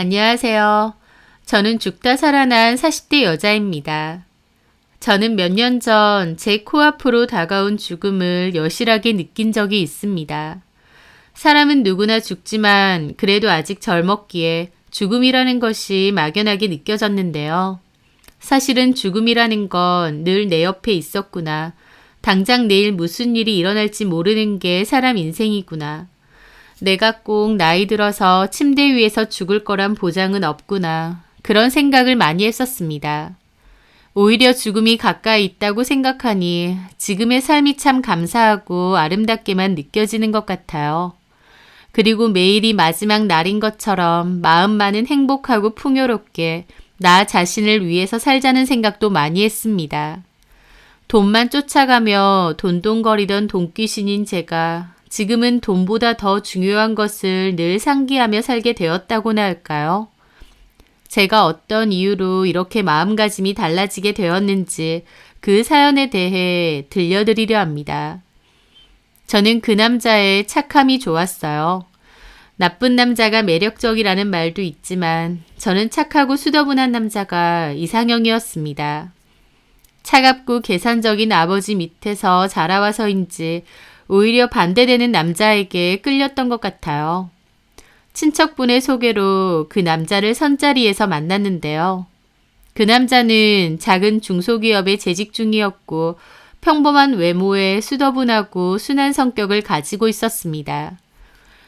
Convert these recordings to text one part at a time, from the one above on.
안녕하세요. 저는 죽다 살아난 40대 여자입니다. 저는 몇 년 전 제 코앞으로 다가온 죽음을 여실하게 느낀 적이 있습니다. 사람은 누구나 죽지만 그래도 아직 젊었기에 죽음이라는 것이 막연하게 느껴졌는데요. 사실은 죽음이라는 건 늘 내 옆에 있었구나. 당장 내일 무슨 일이 일어날지 모르는 게 사람 인생이구나. 내가 꼭 나이 들어서 침대 위에서 죽을 거란 보장은 없구나. 그런 생각을 많이 했었습니다. 오히려 죽음이 가까이 있다고 생각하니 지금의 삶이 참 감사하고 아름답게만 느껴지는 것 같아요. 그리고 매일이 마지막 날인 것처럼 마음만은 행복하고 풍요롭게 나 자신을 위해서 살자는 생각도 많이 했습니다. 돈만 쫓아가며 돈돈거리던 돈귀신인 제가 지금은 돈보다 더 중요한 것을 늘 상기하며 살게 되었다고나 할까요? 제가 어떤 이유로 이렇게 마음가짐이 달라지게 되었는지 그 사연에 대해 들려드리려 합니다. 저는 그 남자의 착함이 좋았어요. 나쁜 남자가 매력적이라는 말도 있지만 저는 착하고 수더분한 남자가 이상형이었습니다. 차갑고 계산적인 아버지 밑에서 자라와서인지 오히려 반대되는 남자에게 끌렸던 것 같아요. 친척분의 소개로 그 남자를 선자리에서 만났는데요. 그 남자는 작은 중소기업에 재직 중이었고 평범한 외모에 수더분하고 순한 성격을 가지고 있었습니다.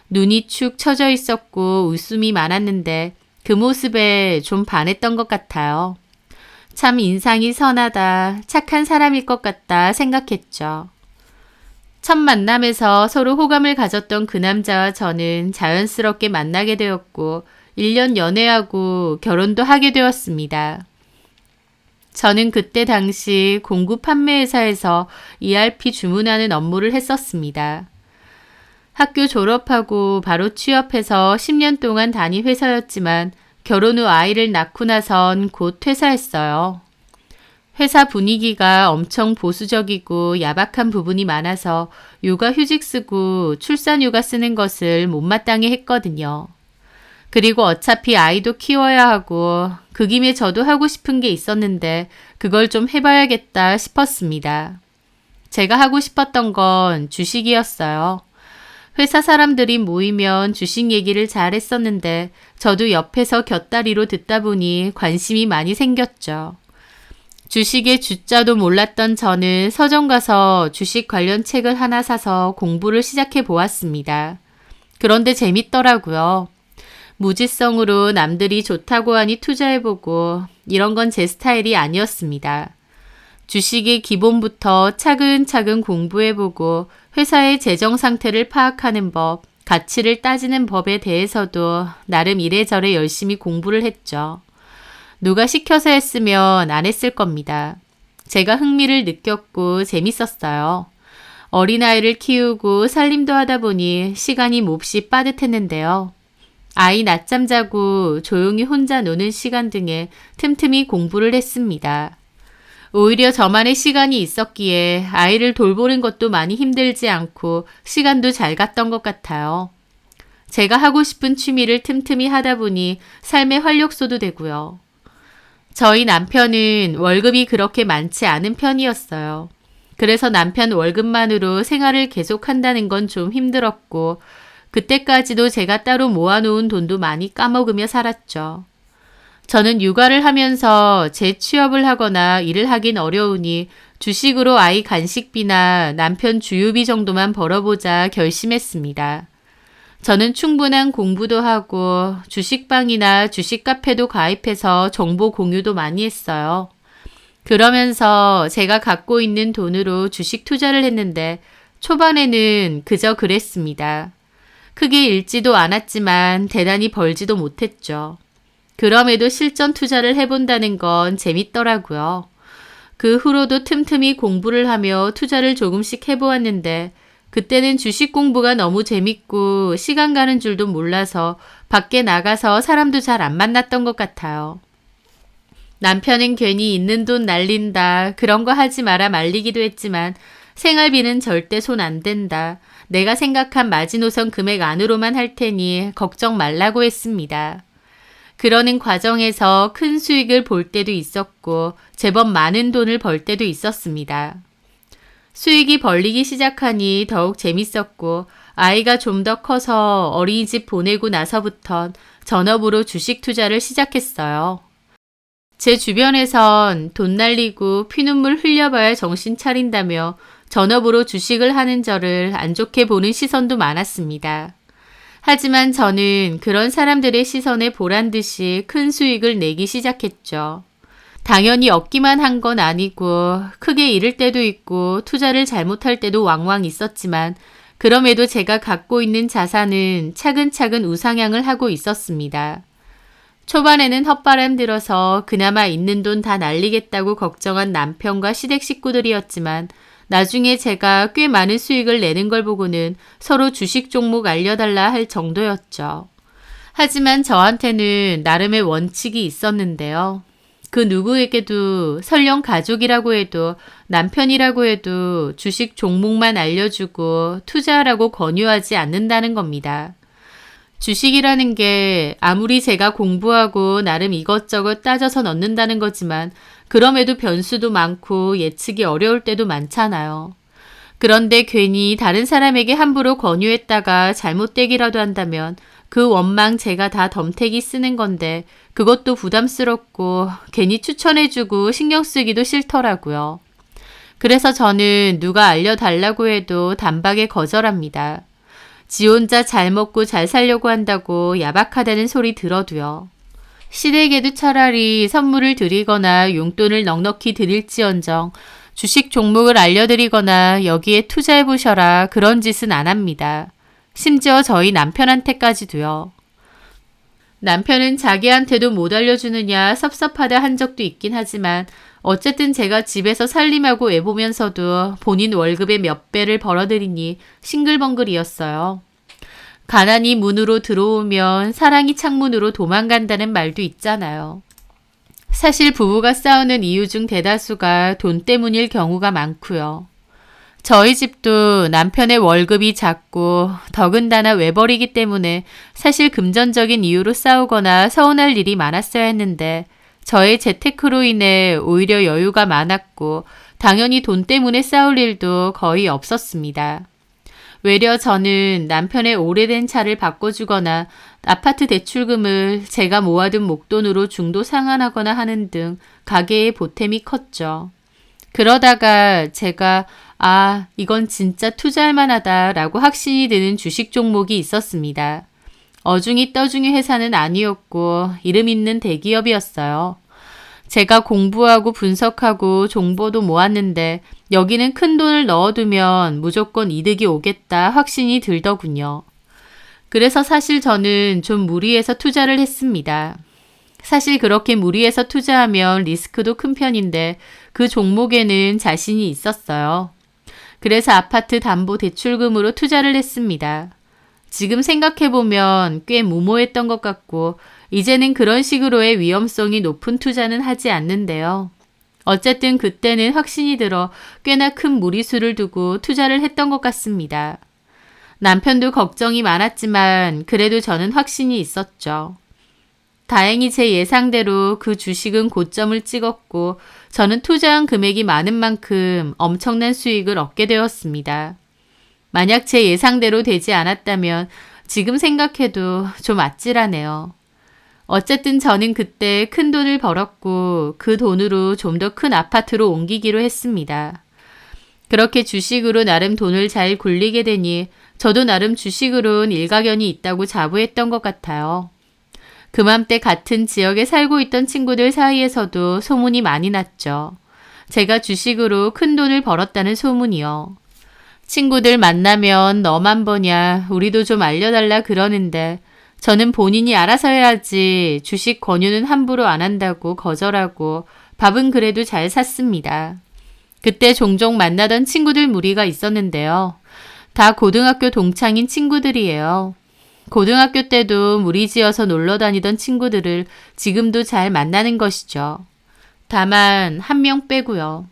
눈이 축 처져 있었고 웃음이 많았는데 그 모습에 좀 반했던 것 같아요. 참 인상이 선하다, 착한 사람일 것 같다 생각했죠. 첫 만남에서 서로 호감을 가졌던 그 남자와 저는 자연스럽게 만나게 되었고 1년 연애하고 결혼도 하게 되었습니다. 저는 그때 당시 공구 판매 회사에서 ERP 주문하는 업무를 했었습니다. 학교 졸업하고 바로 취업해서 10년 동안 다닌 회사였지만 결혼 후 아이를 낳고 나선 곧 퇴사했어요. 회사 분위기가 엄청 보수적이고 야박한 부분이 많아서 육아휴직 쓰고 출산휴가 쓰는 것을 못마땅해 했거든요. 그리고 어차피 아이도 키워야 하고 그 김에 저도 하고 싶은 게 있었는데 그걸 좀 해봐야겠다 싶었습니다. 제가 하고 싶었던 건 주식이었어요. 회사 사람들이 모이면 주식 얘기를 잘 했었는데 저도 옆에서 곁다리로 듣다 보니 관심이 많이 생겼죠. 주식의 주자도 몰랐던 저는 서점 가서 주식 관련 책을 하나 사서 공부를 시작해 보았습니다. 그런데 재밌더라고요. 무지성으로 남들이 좋다고 하니 투자해보고 이런 건 제 스타일이 아니었습니다. 주식의 기본부터 차근차근 공부해보고 회사의 재정 상태를 파악하는 법, 가치를 따지는 법에 대해서도 나름 이래저래 열심히 공부를 했죠. 누가 시켜서 했으면 안 했을 겁니다. 제가 흥미를 느꼈고 재밌었어요. 어린아이를 키우고 살림도 하다 보니 시간이 몹시 빠듯했는데요. 아이 낮잠 자고 조용히 혼자 노는 시간 등에 틈틈이 공부를 했습니다. 오히려 저만의 시간이 있었기에 아이를 돌보는 것도 많이 힘들지 않고 시간도 잘 갔던 것 같아요. 제가 하고 싶은 취미를 틈틈이 하다 보니 삶의 활력소도 되고요. 저희 남편은 월급이 그렇게 많지 않은 편이었어요. 그래서 남편 월급만으로 생활을 계속한다는 건 좀 힘들었고 그때까지도 제가 따로 모아놓은 돈도 많이 까먹으며 살았죠. 저는 육아를 하면서 재취업을 하거나 일을 하긴 어려우니 주식으로 아이 간식비나 남편 주유비 정도만 벌어보자 결심했습니다. 저는 충분한 공부도 하고 주식방이나 주식 카페도 가입해서 정보 공유도 많이 했어요. 그러면서 제가 갖고 있는 돈으로 주식 투자를 했는데 초반에는 그저 그랬습니다. 크게 잃지도 않았지만 대단히 벌지도 못했죠. 그럼에도 실전 투자를 해본다는 건 재밌더라고요. 그 후로도 틈틈이 공부를 하며 투자를 조금씩 해보았는데 그때는 주식 공부가 너무 재밌고 시간 가는 줄도 몰라서 밖에 나가서 사람도 잘 안 만났던 것 같아요. 남편은 괜히 있는 돈 날린다, 그런 거 하지 마라 말리기도 했지만 생활비는 절대 손 안 댄다. 내가 생각한 마지노선 금액 안으로만 할 테니 걱정 말라고 했습니다. 그러는 과정에서 큰 수익을 볼 때도 있었고 제법 많은 돈을 벌 때도 있었습니다. 수익이 벌리기 시작하니 더욱 재밌었고 아이가 좀 더 커서 어린이집 보내고 나서부턴 전업으로 주식 투자를 시작했어요. 제 주변에선 돈 날리고 피눈물 흘려봐야 정신 차린다며 전업으로 주식을 하는 저를 안 좋게 보는 시선도 많았습니다. 하지만 저는 그런 사람들의 시선에 보란 듯이 큰 수익을 내기 시작했죠. 당연히 얻기만 한 건 아니고 크게 잃을 때도 있고 투자를 잘못할 때도 왕왕 있었지만 그럼에도 제가 갖고 있는 자산은 차근차근 우상향을 하고 있었습니다. 초반에는 헛바람 들어서 그나마 있는 돈 다 날리겠다고 걱정한 남편과 시댁 식구들이었지만 나중에 제가 꽤 많은 수익을 내는 걸 보고는 서로 주식 종목 알려달라 할 정도였죠. 하지만 저한테는 나름의 원칙이 있었는데요. 그 누구에게도 설령 가족이라고 해도 남편이라고 해도 주식 종목만 알려주고 투자하라고 권유하지 않는다는 겁니다. 주식이라는 게 아무리 제가 공부하고 나름 이것저것 따져서 넣는다는 거지만 그럼에도 변수도 많고 예측이 어려울 때도 많잖아요. 그런데 괜히 다른 사람에게 함부로 권유했다가 잘못되기라도 한다면 그 원망 제가 다 덤태기 쓰는 건데 그것도 부담스럽고 괜히 추천해주고 신경 쓰기도 싫더라고요. 그래서 저는 누가 알려달라고 해도 단박에 거절합니다. 지 혼자 잘 먹고 잘 살려고 한다고 야박하다는 소리 들어도요. 시댁에도 차라리 선물을 드리거나 용돈을 넉넉히 드릴지언정 주식 종목을 알려드리거나 여기에 투자해보셔라 그런 짓은 안 합니다. 심지어 저희 남편한테까지도요. 남편은 자기한테도 못 알려주느냐 섭섭하다 한 적도 있긴 하지만 어쨌든 제가 집에서 살림하고 애보면서도 본인 월급의 몇 배를 벌어들이니 싱글벙글이었어요. 가난이 문으로 들어오면 사랑이 창문으로 도망간다는 말도 있잖아요. 사실 부부가 싸우는 이유 중 대다수가 돈 때문일 경우가 많고요. 저희 집도 남편의 월급이 작고 더군다나 외벌이기 때문에 사실 금전적인 이유로 싸우거나 서운할 일이 많았어야 했는데 저의 재테크로 인해 오히려 여유가 많았고 당연히 돈 때문에 싸울 일도 거의 없었습니다. 외려 저는 남편의 오래된 차를 바꿔주거나 아파트 대출금을 제가 모아둔 목돈으로 중도 상환하거나 하는 등 가계의 보탬이 컸죠. 그러다가 제가 이건 진짜 투자할 만하다라고 확신이 드는 주식 종목이 있었습니다. 어중이 떠중이 회사는 아니었고 이름 있는 대기업이었어요. 제가 공부하고 분석하고 정보도 모았는데 여기는 큰 돈을 넣어두면 무조건 이득이 오겠다 확신이 들더군요. 그래서 사실 저는 좀 무리해서 투자를 했습니다. 사실 그렇게 무리해서 투자하면 리스크도 큰 편인데 그 종목에는 자신이 있었어요. 그래서 아파트 담보 대출금으로 투자를 했습니다. 지금 생각해보면 꽤 무모했던 것 같고 이제는 그런 식으로의 위험성이 높은 투자는 하지 않는데요. 어쨌든 그때는 확신이 들어 꽤나 큰 무리수를 두고 투자를 했던 것 같습니다. 남편도 걱정이 많았지만 그래도 저는 확신이 있었죠. 다행히 제 예상대로 그 주식은 고점을 찍었고 저는 투자한 금액이 많은 만큼 엄청난 수익을 얻게 되었습니다. 만약 제 예상대로 되지 않았다면 지금 생각해도 좀 아찔하네요. 어쨌든 저는 그때 큰 돈을 벌었고 그 돈으로 좀 더 큰 아파트로 옮기기로 했습니다. 그렇게 주식으로 나름 돈을 잘 굴리게 되니 저도 나름 주식으론 일가견이 있다고 자부했던 것 같아요. 그맘때 같은 지역에 살고 있던 친구들 사이에서도 소문이 많이 났죠. 제가 주식으로 큰 돈을 벌었다는 소문이요. 친구들 만나면 너만 버냐 우리도 좀 알려달라 그러는데 저는 본인이 알아서 해야지 주식 권유는 함부로 안 한다고 거절하고 밥은 그래도 잘 샀습니다. 그때 종종 만나던 친구들 무리가 있었는데요. 다 고등학교 동창인 친구들이에요. 고등학교 때도 무리지어서 놀러 다니던 친구들을 지금도 잘 만나는 것이죠. 다만 한 명 빼고요.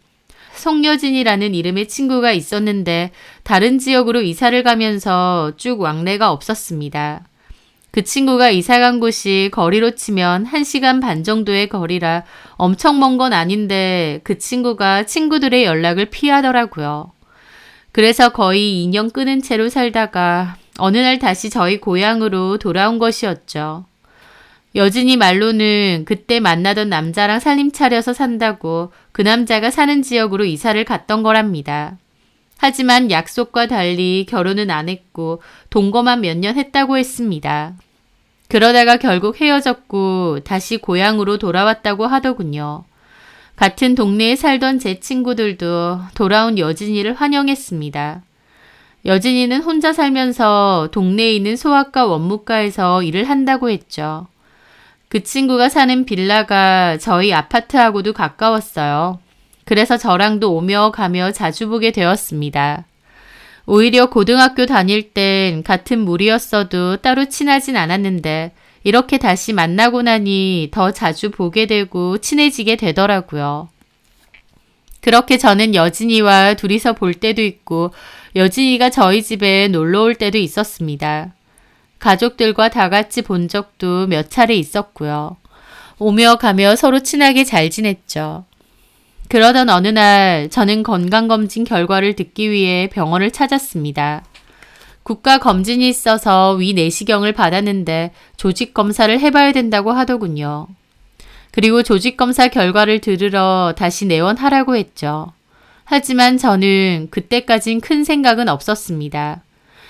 송여진이라는 이름의 친구가 있었는데 다른 지역으로 이사를 가면서 쭉 왕래가 없었습니다. 그 친구가 이사 간 곳이 거리로 치면 1시간 반 정도의 거리라 엄청 먼 건 아닌데 그 친구가 친구들의 연락을 피하더라고요. 그래서 거의 2년 끊은 채로 살다가 어느 날 다시 저희 고향으로 돌아온 것이었죠. 여진이 말로는 그때 만나던 남자랑 살림 차려서 산다고 그 남자가 사는 지역으로 이사를 갔던 거랍니다. 하지만 약속과 달리 결혼은 안 했고 동거만 몇 년 했다고 했습니다. 그러다가 결국 헤어졌고 다시 고향으로 돌아왔다고 하더군요. 같은 동네에 살던 제 친구들도 돌아온 여진이를 환영했습니다. 여진이는 혼자 살면서 동네에 있는 소아과 원무과에서 일을 한다고 했죠. 그 친구가 사는 빌라가 저희 아파트하고도 가까웠어요. 그래서 저랑도 오며 가며 자주 보게 되었습니다. 오히려 고등학교 다닐 땐 같은 무리였어도 따로 친하진 않았는데 이렇게 다시 만나고 나니 더 자주 보게 되고 친해지게 되더라고요. 그렇게 저는 여진이와 둘이서 볼 때도 있고 여진이가 저희 집에 놀러 올 때도 있었습니다. 가족들과 다 같이 본 적도 몇 차례 있었고요. 오며 가며 서로 친하게 잘 지냈죠. 그러던 어느 날 저는 건강검진 결과를 듣기 위해 병원을 찾았습니다. 국가검진이 있어서 위 내시경을 받았는데 조직검사를 해봐야 된다고 하더군요. 그리고 조직검사 결과를 들으러 다시 내원하라고 했죠. 하지만 저는 그때까진 큰 생각은 없었습니다.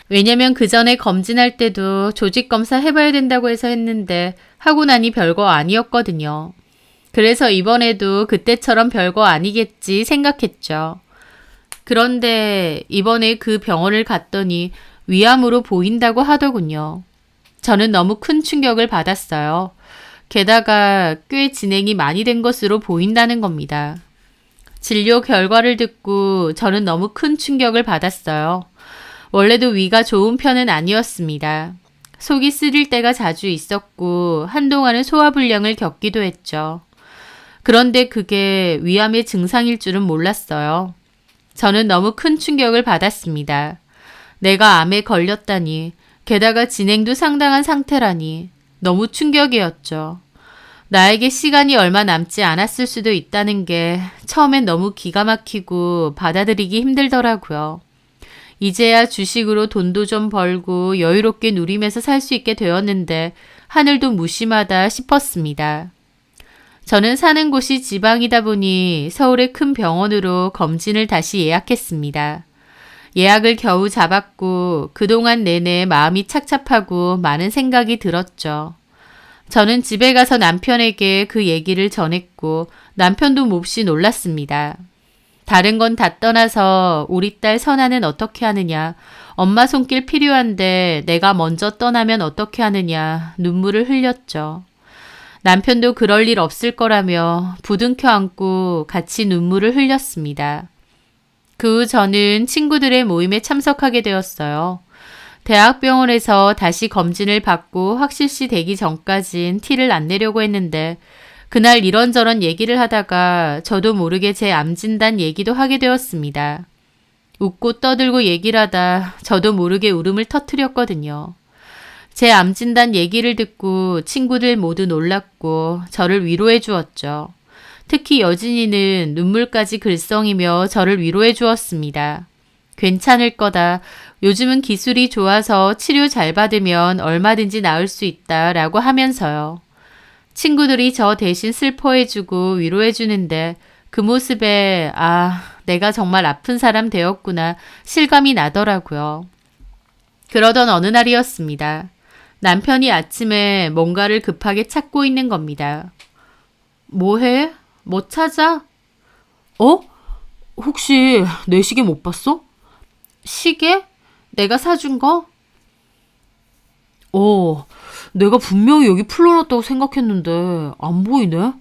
왜냐면 그 전에 검진할 때도 조직검사 해봐야 된다고 해서 했는데 하고 나니 별거 아니었거든요. 그래서 이번에도 그때처럼 별거 아니겠지 생각했죠. 그런데 이번에 그 병원을 갔더니 위암으로 보인다고 하더군요. 저는 너무 큰 충격을 받았어요. 게다가 꽤 진행이 많이 된 것으로 보인다는 겁니다. 진료 결과를 듣고 저는 너무 큰 충격을 받았어요. 원래도 위가 좋은 편은 아니었습니다. 속이 쓰릴 때가 자주 있었고 한동안은 소화불량을 겪기도 했죠. 그런데 그게 위암의 증상일 줄은 몰랐어요. 저는 너무 큰 충격을 받았습니다. 내가 암에 걸렸다니, 게다가 진행도 상당한 상태라니 너무 충격이었죠. 나에게 시간이 얼마 남지 않았을 수도 있다는 게 처음엔 너무 기가 막히고 받아들이기 힘들더라고요. 이제야 주식으로 돈도 좀 벌고 여유롭게 누리면서 살 수 있게 되었는데 하늘도 무심하다 싶었습니다. 저는 사는 곳이 지방이다 보니 서울의 큰 병원으로 검진을 다시 예약했습니다. 예약을 겨우 잡았고 그동안 내내 마음이 착잡하고 많은 생각이 들었죠. 저는 집에 가서 남편에게 그 얘기를 전했고 남편도 몹시 놀랐습니다. 다른 건 다 떠나서 우리 딸 선아는 어떻게 하느냐, 엄마 손길 필요한데 내가 먼저 떠나면 어떻게 하느냐 눈물을 흘렸죠. 남편도 그럴 일 없을 거라며 부둥켜 안고 같이 눈물을 흘렸습니다. 그 후 저는 친구들의 모임에 참석하게 되었어요. 대학병원에서 다시 검진을 받고 확실시 되기 전까진 티를 안 내려고 했는데 그날 이런저런 얘기를 하다가 저도 모르게 제 암 진단 얘기도 하게 되었습니다. 웃고 떠들고 얘기를 하다 저도 모르게 울음을 터뜨렸거든요. 제 암 진단 얘기를 듣고 친구들 모두 놀랐고 저를 위로해 주었죠. 특히 여진이는 눈물까지 글썽이며 저를 위로해 주었습니다. 괜찮을 거다. 요즘은 기술이 좋아서 치료 잘 받으면 얼마든지 나을 수 있다라고 하면서요. 친구들이 저 대신 슬퍼해주고 위로해주는데 그 모습에 내가 정말 아픈 사람 되었구나 실감이 나더라고요. 그러던 어느 날이었습니다. 남편이 아침에 뭔가를 급하게 찾고 있는 겁니다. 뭐해? 뭐 찾아? 혹시 내 시계 못 봤어? 시계? 내가 사준 거? 내가 분명히 여기 풀러놨다고 생각했는데 안 보이네?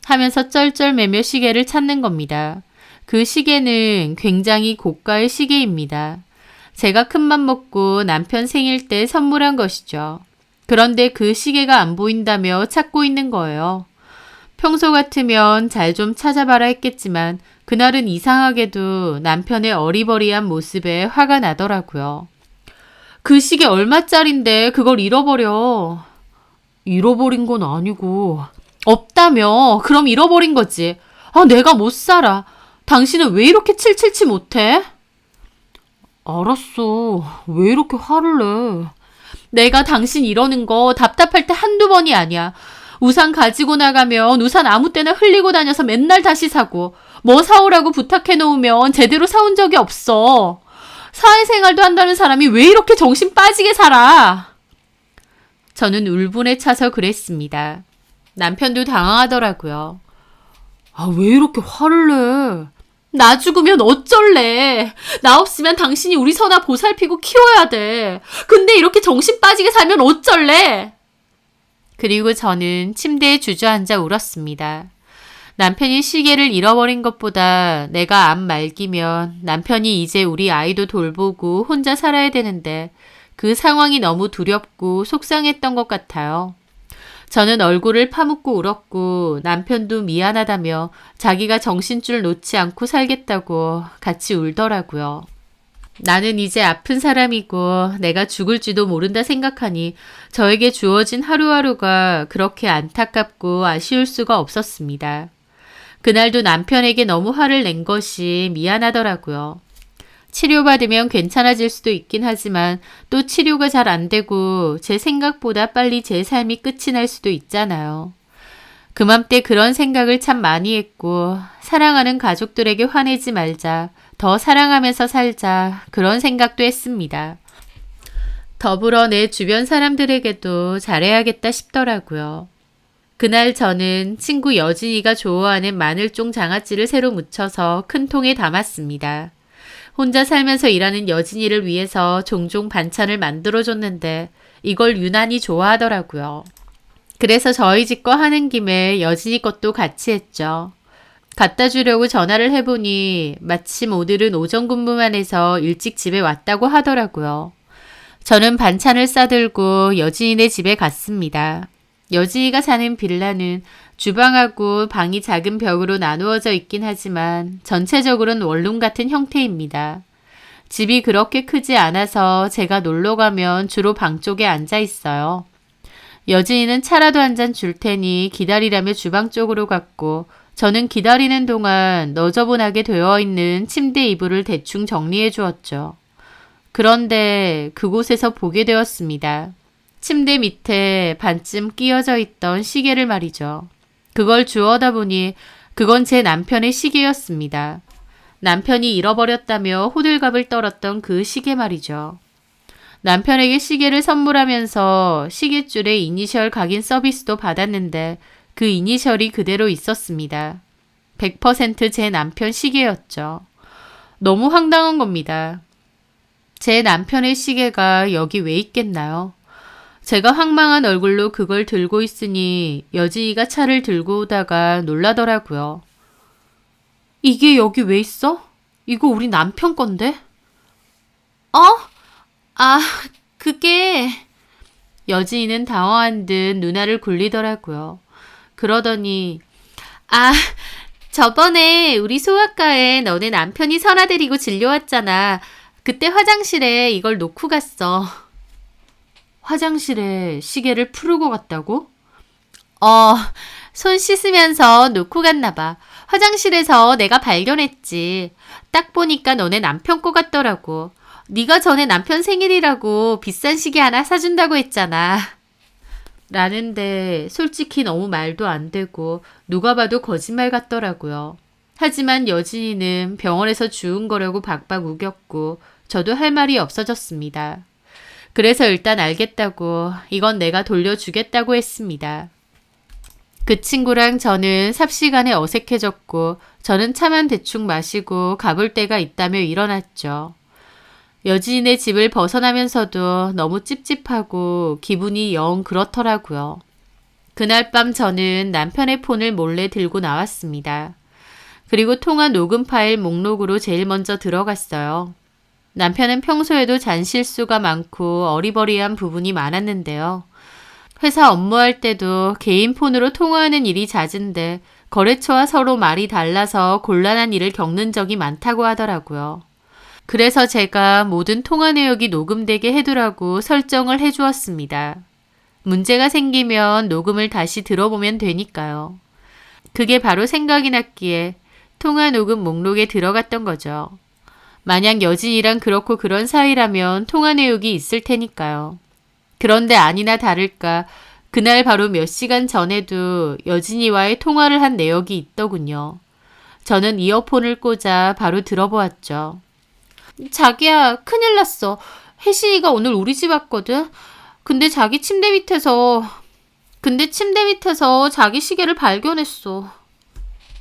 하면서 쩔쩔매며 시계를 찾는 겁니다. 그 시계는 굉장히 고가의 시계입니다. 제가 큰맘 먹고 남편 생일 때 선물한 것이죠. 그런데 그 시계가 안 보인다며 찾고 있는 거예요. 평소 같으면 잘 좀 찾아봐라 했겠지만 그날은 이상하게도 남편의 어리버리한 모습에 화가 나더라고요. 그 시계 얼마짜린데 그걸 잃어버려. 잃어버린 건 아니고. 없다며. 그럼 잃어버린 거지. 아, 내가 못 살아. 당신은 왜 이렇게 칠칠치 못해? 알았어. 왜 이렇게 화를 내? 내가 당신 이러는 거 답답할 때 한두 번이 아니야. 우산 가지고 나가면 우산 아무 때나 흘리고 다녀서 맨날 다시 사고, 뭐 사오라고 부탁해 놓으면 제대로 사온 적이 없어. 사회생활도 한다는 사람이 왜 이렇게 정신 빠지게 살아? 저는 울분에 차서 그랬습니다. 남편도 당황하더라고요. 아, 왜 이렇게 화를 내? 나 죽으면 어쩔래? 나 없으면 당신이 우리 선아 보살피고 키워야 돼. 근데 이렇게 정신 빠지게 살면 어쩔래? 그리고 저는 침대에 주저앉아 울었습니다. 남편이 시계를 잃어버린 것보다 내가 암 말기면 남편이 이제 우리 아이도 돌보고 혼자 살아야 되는데 그 상황이 너무 두렵고 속상했던 것 같아요. 저는 얼굴을 파묻고 울었고 남편도 미안하다며 자기가 정신줄 놓지 않고 살겠다고 같이 울더라고요. 나는 이제 아픈 사람이고 내가 죽을지도 모른다 생각하니 저에게 주어진 하루하루가 그렇게 안타깝고 아쉬울 수가 없었습니다. 그날도 남편에게 너무 화를 낸 것이 미안하더라고요. 치료받으면 괜찮아질 수도 있긴 하지만 또 치료가 잘 안 되고 제 생각보다 빨리 제 삶이 끝이 날 수도 있잖아요. 그맘때 그런 생각을 참 많이 했고 사랑하는 가족들에게 화내지 말자, 더 사랑하면서 살자 그런 생각도 했습니다. 더불어 내 주변 사람들에게도 잘해야겠다 싶더라고요. 그날 저는 친구 여진이가 좋아하는 마늘종 장아찌를 새로 무쳐서 큰 통에 담았습니다. 혼자 살면서 일하는 여진이를 위해서 종종 반찬을 만들어줬는데 이걸 유난히 좋아하더라고요. 그래서 저희 집 거 하는 김에 여진이 것도 같이 했죠. 갖다 주려고 전화를 해보니 마침 오늘은 오전 근무만 해서 일찍 집에 왔다고 하더라고요. 저는 반찬을 싸들고 여진이네 집에 갔습니다. 여진이가 사는 빌라는 주방하고 방이 작은 벽으로 나누어져 있긴 하지만 전체적으로는 원룸 같은 형태입니다. 집이 그렇게 크지 않아서 제가 놀러 가면 주로 방 쪽에 앉아 있어요. 여진이는 차라도 한 잔 줄 테니 기다리라며 주방 쪽으로 갔고 저는 기다리는 동안 너저분하게 되어 있는 침대 이불을 대충 정리해 주었죠. 그런데 그곳에서 보게 되었습니다. 침대 밑에 반쯤 끼어져 있던 시계를 말이죠. 그걸 주워다 보니 그건 제 남편의 시계였습니다. 남편이 잃어버렸다며 호들갑을 떨었던 그 시계 말이죠. 남편에게 시계를 선물하면서 시계줄에 이니셜 각인 서비스도 받았는데 그 이니셜이 그대로 있었습니다. 100% 제 남편 시계였죠. 너무 황당한 겁니다. 제 남편의 시계가 여기 왜 있겠나요? 제가 황망한 얼굴로 그걸 들고 있으니 여진이가 차를 들고 오다가 놀라더라고요. 이게 여기 왜 있어? 이거 우리 남편 건데? 아, 그게... 여진이는 당황한 듯 누나를 굴리더라고요. 그러더니 저번에 우리 소아과에 너네 남편이 선아 데리고 진료왔잖아. 그때 화장실에 이걸 놓고 갔어. 화장실에 시계를 풀고 갔다고? 손 씻으면서 놓고 갔나 봐. 화장실에서 내가 발견했지. 딱 보니까 너네 남편 거 같더라고. 네가 전에 남편 생일이라고 비싼 시계 하나 사준다고 했잖아. 라는데 솔직히 너무 말도 안 되고 누가 봐도 거짓말 같더라고요. 하지만 여진이는 병원에서 주운 거라고 박박 우겼고 저도 할 말이 없어졌습니다. 그래서 일단 알겠다고 이건 내가 돌려주겠다고 했습니다. 그 친구랑 저는 삽시간에 어색해졌고 저는 차만 대충 마시고 가볼 데가 있다며 일어났죠. 여진이네 집을 벗어나면서도 너무 찝찝하고 기분이 영 그렇더라고요. 그날 밤 저는 남편의 폰을 몰래 들고 나왔습니다. 그리고 통화 녹음 파일 목록으로 제일 먼저 들어갔어요. 남편은 평소에도 잔실수가 많고 어리버리한 부분이 많았는데요. 회사 업무할 때도 개인 폰으로 통화하는 일이 잦은데 거래처와 서로 말이 달라서 곤란한 일을 겪는 적이 많다고 하더라고요. 그래서 제가 모든 통화 내역이 녹음되게 해두라고 설정을 해주었습니다. 문제가 생기면 녹음을 다시 들어보면 되니까요. 그게 바로 생각이 났기에 통화 녹음 목록에 들어갔던 거죠. 만약 여진이랑 그렇고 그런 사이라면 통화 내역이 있을 테니까요. 그런데 아니나 다를까 그날 바로 몇 시간 전에도 여진이와의 통화를 한 내역이 있더군요. 저는 이어폰을 꽂아 바로 들어보았죠. 자기야, 큰일 났어. 혜신이가 오늘 우리 집 왔거든. 근데 침대 밑에서 자기 시계를 발견했어.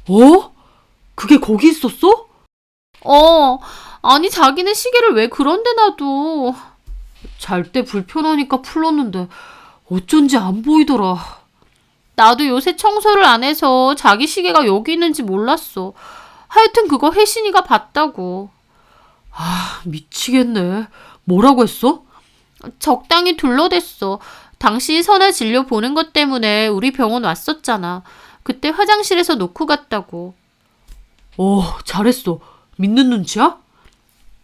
어? 그게 거기 있었어? 아니 자기는 시계를 왜 그런 데 놔둬. 잘 때 불편하니까 풀었는데 어쩐지 안 보이더라. 나도 요새 청소를 안 해서 자기 시계가 여기 있는지 몰랐어. 하여튼 그거 혜신이가 봤다고. 미치겠네. 뭐라고 했어? 적당히 둘러댔어. 당신이 선아 진료 보는 것 때문에 우리 병원 왔었잖아. 그때 화장실에서 놓고 갔다고. 잘했어. 믿는 눈치야?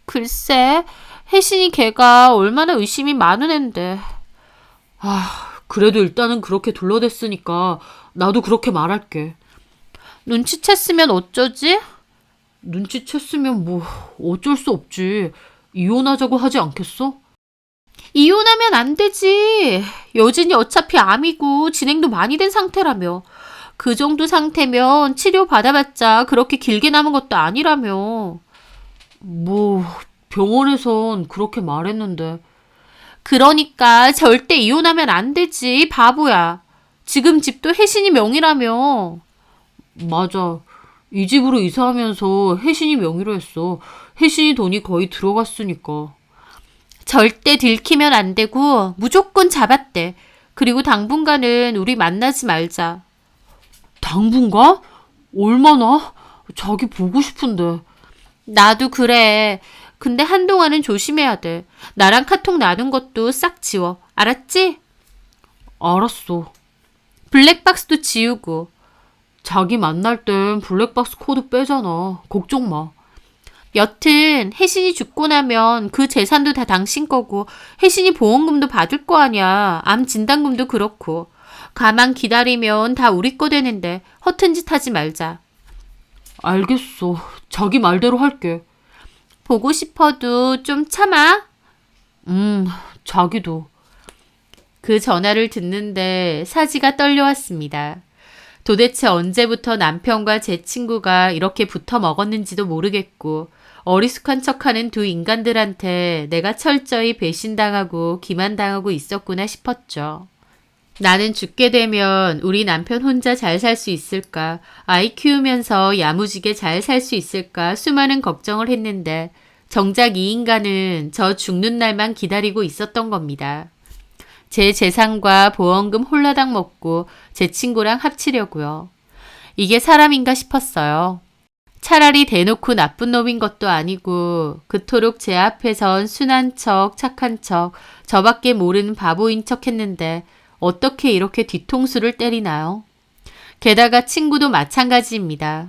글쎄, 혜신이 걔가 얼마나 의심이 많은 앤데. 그래도 일단은 그렇게 둘러댔으니까 나도 그렇게 말할게. 눈치챘으면 어쩌지? 눈치챘으면 뭐 어쩔 수 없지. 이혼하자고 하지 않겠어? 이혼하면 안 되지. 여진이 어차피 암이고 진행도 많이 된 상태라며. 그 정도 상태면 치료 받아봤자 그렇게 길게 남은 것도 아니라며. 뭐 병원에선 그렇게 말했는데. 그러니까 절대 이혼하면 안 되지, 바보야. 지금 집도 혜신이 명의라며. 맞아. 이 집으로 이사하면서 혜신이 명의로 했어. 혜신이 돈이 거의 들어갔으니까. 절대 들키면 안 되고 무조건 잡았대. 그리고 당분간은 우리 만나지 말자. 당분간? 얼마나? 자기 보고 싶은데. 나도 그래. 근데 한동안은 조심해야 돼. 나랑 카톡 나눈 것도 싹 지워. 알았지? 알았어. 블랙박스도 지우고. 자기 만날 땐 블랙박스 코드 빼잖아. 걱정 마. 여튼 혜신이 죽고 나면 그 재산도 다 당신 거고 혜신이 보험금도 받을 거 아니야. 암 진단금도 그렇고. 가만 기다리면 다 우리 거 되는데 허튼 짓 하지 말자. 알겠어. 자기 말대로 할게. 보고 싶어도 좀 참아. 자기도. 그 전화를 듣는데 사지가 떨려왔습니다. 도대체 언제부터 남편과 제 친구가 이렇게 붙어 먹었는지도 모르겠고 어리숙한 척하는 두 인간들한테 내가 철저히 배신당하고 기만당하고 있었구나 싶었죠. 나는 죽게 되면 우리 남편 혼자 잘 살 수 있을까, 아이 키우면서 야무지게 잘 살 수 있을까 수많은 걱정을 했는데 정작 이 인간은 저 죽는 날만 기다리고 있었던 겁니다. 제 재산과 보험금 홀라당 먹고 제 친구랑 합치려고요. 이게 사람인가 싶었어요. 차라리 대놓고 나쁜 놈인 것도 아니고 그토록 제 앞에선 순한 척, 착한 척, 저밖에 모르는 바보인 척 했는데 어떻게 이렇게 뒤통수를 때리나요? 게다가 친구도 마찬가지입니다.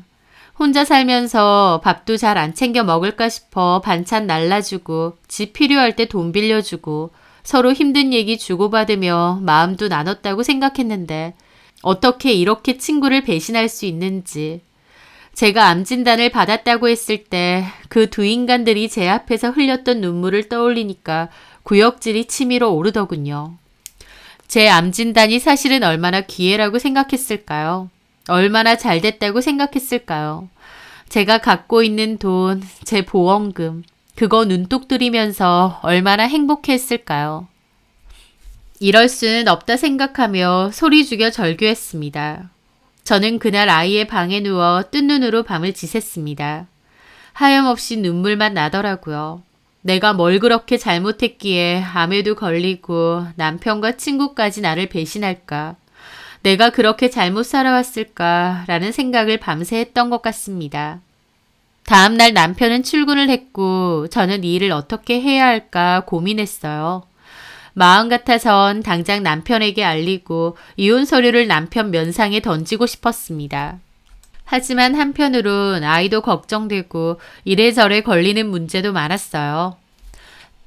혼자 살면서 밥도 잘 안 챙겨 먹을까 싶어 반찬 날라주고 집 필요할 때 돈 빌려주고 서로 힘든 얘기 주고받으며 마음도 나눴다고 생각했는데 어떻게 이렇게 친구를 배신할 수 있는지. 제가 암 진단을 받았다고 했을 때 그 두 인간들이 제 앞에서 흘렸던 눈물을 떠올리니까 구역질이 치밀어 오르더군요. 제 암 진단이 사실은 얼마나 기회라고 생각했을까요? 얼마나 잘 됐다고 생각했을까요? 제가 갖고 있는 돈, 제 보험금, 그거 눈독 들이면서 얼마나 행복했을까요? 이럴 수는 없다 생각하며 소리 죽여 절규했습니다. 저는 그날 아이의 방에 누워 뜬 눈으로 밤을 지샜습니다. 하염없이 눈물만 나더라고요. 내가 뭘 그렇게 잘못했기에 암에도 걸리고 남편과 친구까지 나를 배신할까. 내가 그렇게 잘못 살아왔을까라는 생각을 밤새 했던 것 같습니다. 다음날 남편은 출근을 했고 저는 이 일을 어떻게 해야 할까 고민했어요. 마음 같아선 당장 남편에게 알리고 이혼 서류를 남편 면상에 던지고 싶었습니다. 하지만 한편으론 아이도 걱정되고 이래저래 걸리는 문제도 많았어요.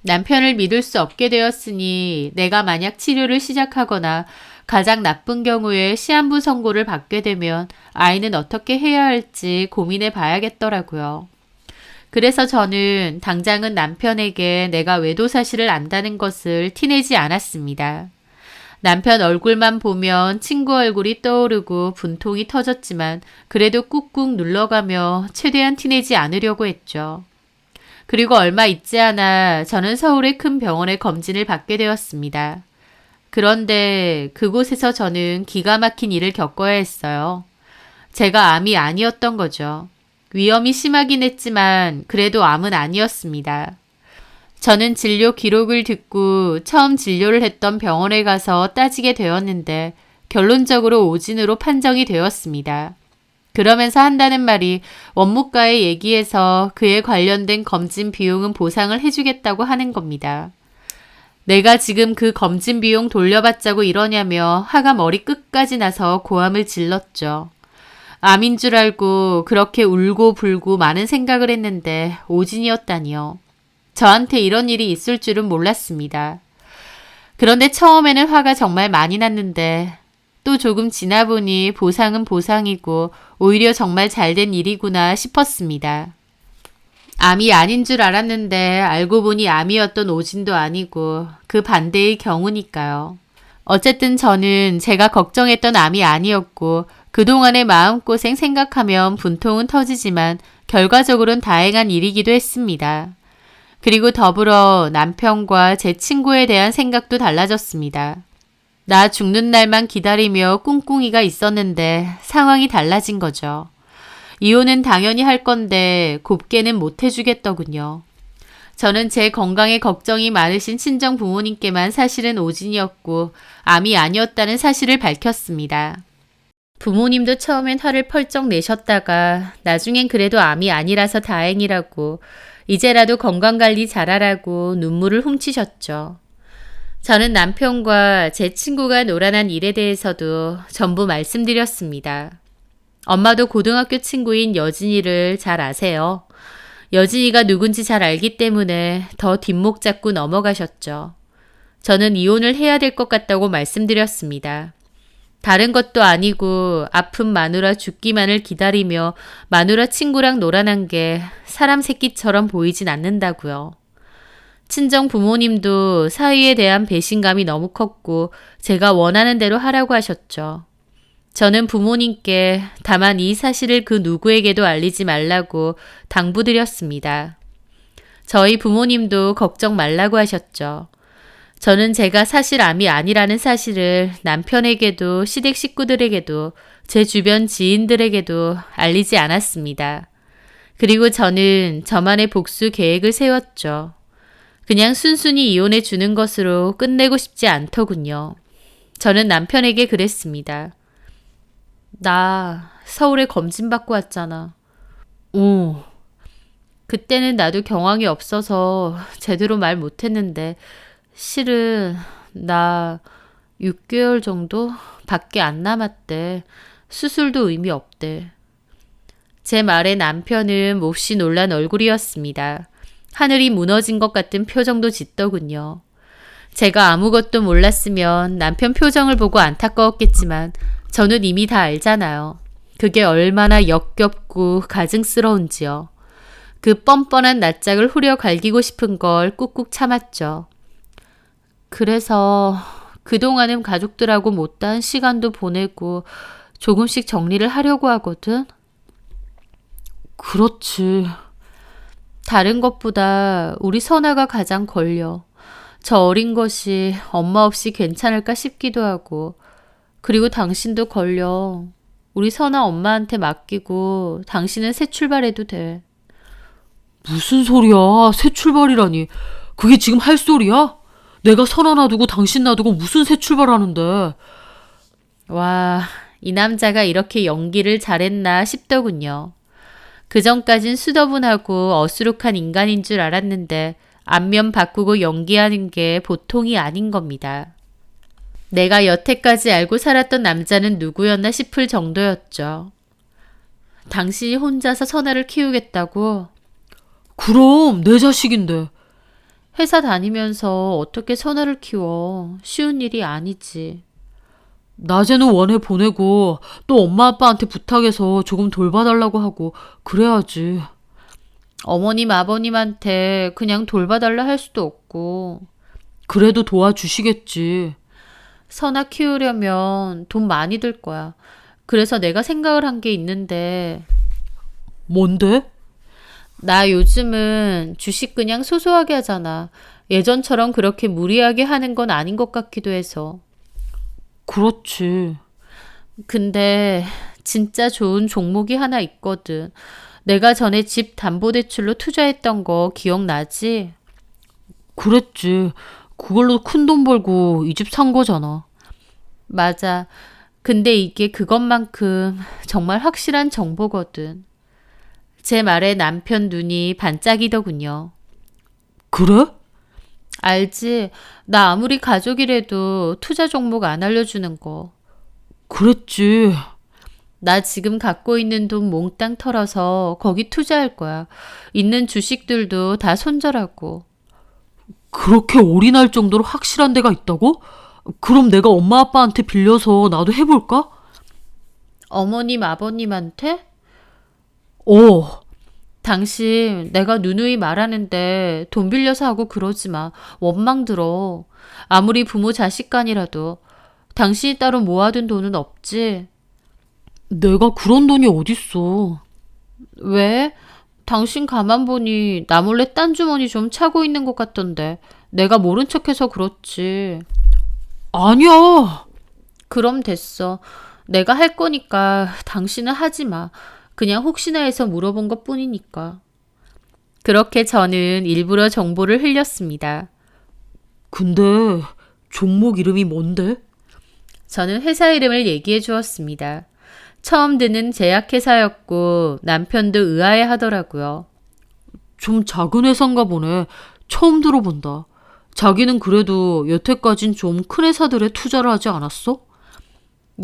남편을 믿을 수 없게 되었으니 내가 만약 치료를 시작하거나 가장 나쁜 경우에 시한부 선고를 받게 되면 아이는 어떻게 해야 할지 고민해 봐야겠더라고요. 그래서 저는 당장은 남편에게 내가 외도 사실을 안다는 것을 티내지 않았습니다. 남편 얼굴만 보면 친구 얼굴이 떠오르고 분통이 터졌지만 그래도 꾹꾹 눌러가며 최대한 티내지 않으려고 했죠. 그리고 얼마 있지 않아 저는 서울의 큰 병원에 검진을 받게 되었습니다. 그런데 그곳에서 저는 기가 막힌 일을 겪어야 했어요. 제가 암이 아니었던 거죠. 위험이 심하긴 했지만 그래도 암은 아니었습니다. 저는 진료 기록을 듣고 처음 진료를 했던 병원에 가서 따지게 되었는데 결론적으로 오진으로 판정이 되었습니다. 그러면서 한다는 말이 원무과에 얘기해서 그에 관련된 검진 비용은 보상을 해주겠다고 하는 겁니다. 내가 지금 그 검진 비용 돌려받자고 이러냐며 화가 머리 끝까지 나서 고함을 질렀죠. 암인 줄 알고 그렇게 울고 불고 많은 생각을 했는데 오진이었다니요. 저한테 이런 일이 있을 줄은 몰랐습니다. 그런데 처음에는 화가 정말 많이 났는데 또 조금 지나 보니 보상은 보상이고 오히려 정말 잘된 일이구나 싶었습니다. 암이 아닌 줄 알았는데 알고 보니 암이었던 오진도 아니고 그 반대의 경우니까요. 어쨌든 저는 제가 걱정했던 암이 아니었고 그동안의 마음고생 생각하면 분통은 터지지만 결과적으로는 다행한 일이기도 했습니다. 그리고 더불어 남편과 제 친구에 대한 생각도 달라졌습니다. 나 죽는 날만 기다리며 꿍꿍이가 있었는데 상황이 달라진 거죠. 이혼은 당연히 할 건데 곱게는 못 해주겠더군요. 저는 제 건강에 걱정이 많으신 친정 부모님께만 사실은 오진이었고 암이 아니었다는 사실을 밝혔습니다. 부모님도 처음엔 화를 펄쩍 내셨다가 나중엔 그래도 암이 아니라서 다행이라고 이제라도 건강관리 잘하라고 눈물을 훔치셨죠. 저는 남편과 제 친구가 노란한 일에 대해서도 전부 말씀드렸습니다. 엄마도 고등학교 친구인 여진이를 잘 아세요. 여진이가 누군지 잘 알기 때문에 더 뒷목 잡고 넘어가셨죠. 저는 이혼을 해야 될 것 같다고 말씀드렸습니다. 다른 것도 아니고 아픈 마누라 죽기만을 기다리며 마누라 친구랑 놀아난 게 사람 새끼처럼 보이진 않는다고요. 친정 부모님도 사위에 대한 배신감이 너무 컸고 제가 원하는 대로 하라고 하셨죠. 저는 부모님께 다만 이 사실을 그 누구에게도 알리지 말라고 당부드렸습니다. 저희 부모님도 걱정 말라고 하셨죠. 저는 제가 사실 암이 아니라는 사실을 남편에게도 시댁 식구들에게도 제 주변 지인들에게도 알리지 않았습니다. 그리고 저는 저만의 복수 계획을 세웠죠. 그냥 순순히 이혼해 주는 것으로 끝내고 싶지 않더군요. 저는 남편에게 그랬습니다. 나 서울에 검진받고 왔잖아. 오. 그때는 나도 경황이 없어서 제대로 말 못했는데 실은 나 6개월 정도 밖에 안 남았대. 수술도 의미 없대. 제 말에 남편은 몹시 놀란 얼굴이었습니다. 하늘이 무너진 것 같은 표정도 짓더군요. 제가 아무것도 몰랐으면 남편 표정을 보고 안타까웠겠지만 저는 이미 다 알잖아요. 그게 얼마나 역겹고 가증스러운지요. 그 뻔뻔한 낯짝을 후려 갈기고 싶은 걸 꾹꾹 참았죠. 그래서 그동안은 가족들하고 못다한 시간도 보내고 조금씩 정리를 하려고 하거든. 그렇지. 다른 것보다 우리 선아가 가장 걸려. 저 어린 것이 엄마 없이 괜찮을까 싶기도 하고. 그리고 당신도 걸려. 우리 선아 엄마한테 맡기고 당신은 새 출발해도 돼. 무슨 소리야. 새 출발이라니. 그게 지금 할 소리야? 내가 선아 놔두고 당신 놔두고 무슨 새 출발하는데. 와, 이 남자가 이렇게 연기를 잘했나 싶더군요. 그전까진 수더분하고 어수룩한 인간인 줄 알았는데 안면 바꾸고 연기하는 게 보통이 아닌 겁니다. 내가 여태까지 알고 살았던 남자는 누구였나 싶을 정도였죠. 당신이 혼자서 선아를 키우겠다고? 그럼 내 자식인데. 회사 다니면서 어떻게 선아를 키워? 쉬운 일이 아니지. 낮에는 원에 보내고 또 엄마 아빠한테 부탁해서 조금 돌봐달라고 하고 그래야지. 어머님, 아버님한테 그냥 돌봐달라 할 수도 없고. 그래도 도와주시겠지. 선아 키우려면 돈 많이 들 거야. 그래서 내가 생각을 한 게 있는데, 뭔데? 나 요즘은 주식 그냥 소소하게 하잖아. 예전처럼 그렇게 무리하게 하는 건 아닌 것 같기도 해서. 그렇지. 근데 진짜 좋은 종목이 하나 있거든. 내가 전에 집 담보대출로 투자했던 거 기억나지? 그랬지. 그걸로 큰 돈 벌고 이 집 산 거잖아. 맞아. 근데 이게 그것만큼 정말 확실한 정보거든. 제 말에 남편 눈이 반짝이더군요. 그래? 알지? 나 아무리 가족이라도 투자 종목 안 알려주는 거. 그랬지. 나 지금 갖고 있는 돈 몽땅 털어서 거기 투자할 거야. 있는 주식들도 다 손절하고. 그렇게 올인할 정도로 확실한 데가 있다고? 그럼 내가 엄마 아빠한테 빌려서 나도 해볼까? 어머님, 아버님한테? 어, 당신 내가 누누이 말하는데 돈 빌려서 하고 그러지 마. 원망 들어. 아무리 부모 자식 간이라도 당신이 따로 모아둔 돈은 없지. 내가 그런 돈이 어딨어. 왜? 당신 가만 보니 나 몰래 딴 주머니 좀 차고 있는 것 같던데. 내가 모른 척해서 그렇지. 아니야. 그럼 됐어. 내가 할 거니까 당신은 하지 마. 그냥 혹시나 해서 물어본 것 뿐이니까. 그렇게 저는 일부러 정보를 흘렸습니다. 근데 종목 이름이 뭔데? 저는 회사 이름을 얘기해 주었습니다. 처음 듣는 제약회사였고 남편도 의아해 하더라고요. 좀 작은 회사인가 보네. 처음 들어본다. 자기는 그래도 여태까진 좀 큰 회사들에 투자를 하지 않았어?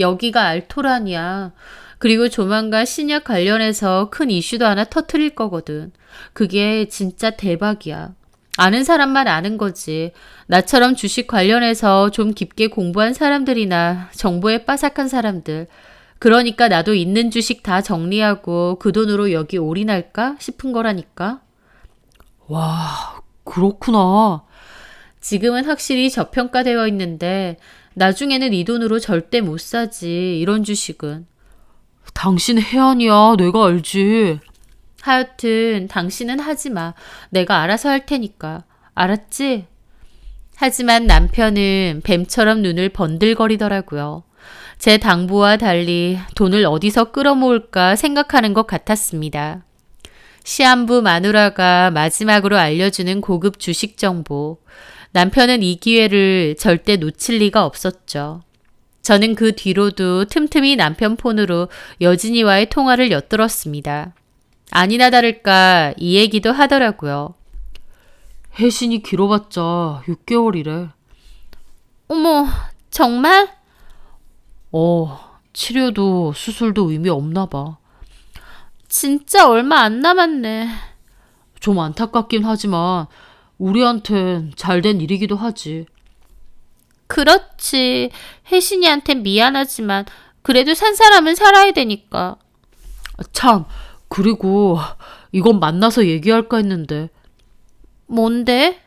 여기가 알토란이야. 그리고 조만간 신약 관련해서 큰 이슈도 하나 터트릴 거거든. 그게 진짜 대박이야. 아는 사람만 아는 거지. 나처럼 주식 관련해서 좀 깊게 공부한 사람들이나 정보에 빠삭한 사람들. 그러니까 나도 있는 주식 다 정리하고 그 돈으로 여기 올인할까 싶은 거라니까. 와, 그렇구나. 지금은 확실히 저평가되어 있는데 나중에는 이 돈으로 절대 못 사지. 이런 주식은. 당신 해안이야. 내가 알지. 하여튼 당신은 하지 마. 내가 알아서 할 테니까. 알았지? 하지만 남편은 뱀처럼 눈을 번들거리더라고요. 제 당부와 달리 돈을 어디서 끌어모을까 생각하는 것 같았습니다. 시한부 마누라가 마지막으로 알려주는 고급 주식 정보. 남편은 이 기회를 절대 놓칠 리가 없었죠. 저는 그 뒤로도 틈틈이 남편 폰으로 여진이와의 통화를 엿들었습니다. 아니나 다를까 이 얘기도 하더라고요. 해신이 길어봤자 6개월이래. 어머, 정말? 치료도 수술도 의미 없나 봐. 진짜 얼마 안 남았네. 좀 안타깝긴 하지만 우리한텐 잘된 일이기도 하지. 그렇지. 혜신이한테 미안하지만 그래도 산 사람은 살아야 되니까. 참, 그리고 이건 만나서 얘기할까 했는데 뭔데?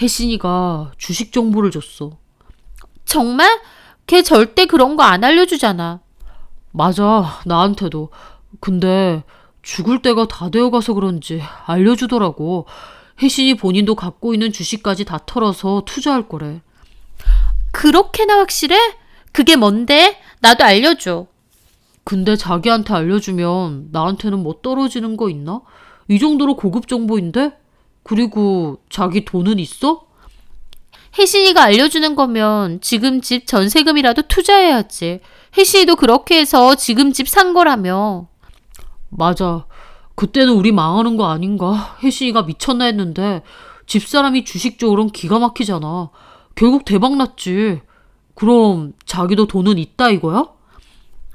혜신이가 주식 정보를 줬어. 정말? 걔 절대 그런 거 안 알려주잖아. 맞아, 나한테도. 근데 죽을 때가 다 되어가서 그런지 알려주더라고. 혜신이 본인도 갖고 있는 주식까지 다 털어서 투자할 거래. 그렇게나 확실해? 그게 뭔데? 나도 알려줘. 근데 자기한테 알려주면 나한테는 뭐 떨어지는 거 있나? 이 정도로 고급 정보인데? 그리고 자기 돈은 있어? 혜신이가 알려주는 거면 지금 집 전세금이라도 투자해야지. 혜신이도 그렇게 해서 지금 집 산 거라며. 맞아. 그때는 우리 망하는 거 아닌가? 혜신이가 미쳤나 했는데 집사람이 주식 쪽으론 기가 막히잖아. 결국 대박 났지. 그럼 자기도 돈은 있다 이거야?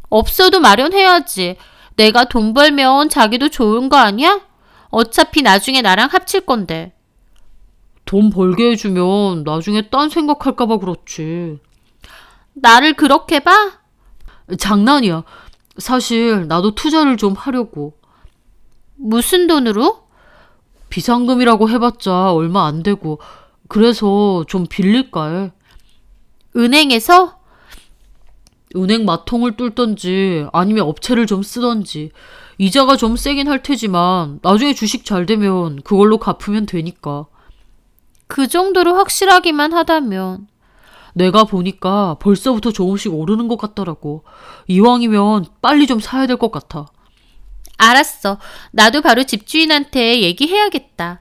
없어도 마련해야지. 내가 돈 벌면 자기도 좋은 거 아니야? 어차피 나중에 나랑 합칠 건데. 돈 벌게 해주면 나중에 딴 생각할까봐 그렇지. 나를 그렇게 봐? 장난이야. 사실 나도 투자를 좀 하려고. 무슨 돈으로? 비상금이라고 해봤자 얼마 안 되고 그래서 좀 빌릴까 해. 은행에서? 은행 마통을 뚫던지 아니면 업체를 좀 쓰던지. 이자가 좀 세긴 할 테지만 나중에 주식 잘 되면 그걸로 갚으면 되니까. 그 정도로 확실하기만 하다면. 내가 보니까 벌써부터 조금씩 오르는 것 같더라고. 이왕이면 빨리 좀 사야 될 것 같아. 알았어. 나도 바로 집주인한테 얘기해야겠다.